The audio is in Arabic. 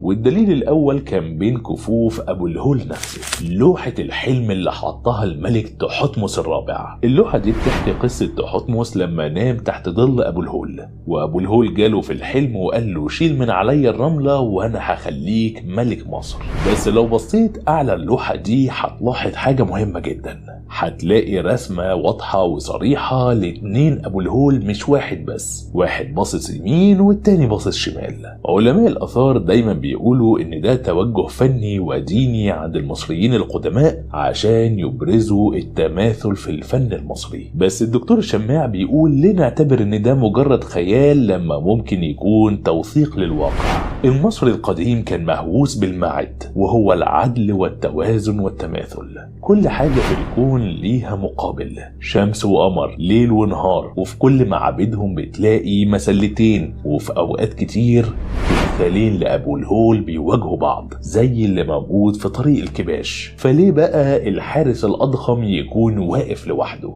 والدليل الأول كان بين كفوف أبو الهول نفسه، لوحة الحلم اللي حطها الملك تحتمس الرابع. اللوحة دي بتحكي قصة تحتمس لما نام تحت ظل أبو الهول، وأبو الهول جاله في الحلم وقال له شيل من عليا الرملة وأنا هخليك ملك مصر. بس لو بصيت أعلى اللوحة دي هتلاحظ حاجة مهمة جدا، هتلاقي رسمة واضحة وصريحة لاتنين أبو الهول، مش واحد بس، واحد باصص يمين والتاني باصص شمال. علماء الآثار دايما بيقولوا إن ده توجه فني وديني عند المصريين القدماء عشان يبرزوا التماثل في الفن المصري. بس الدكتور الشماع بيقول ليه نعتبر إن ده مجرد خيال لما ممكن يكون توثيق للواقع. المصري القديم كان مهووس بالمعد، وهو العدل والتوازن والتماثل. كل حاجة في الكون ليها مقابل، شمس وقمر، ليل ونهار، وفي كل معابدهم بتلاقي مسلتين، وفي أوقات كتير تمثالين لأبو الهول بيواجهوا بعض زي اللي موجود في طريق الكباش. فليه بقى الحارس الأضخم يكون واقف لوحده؟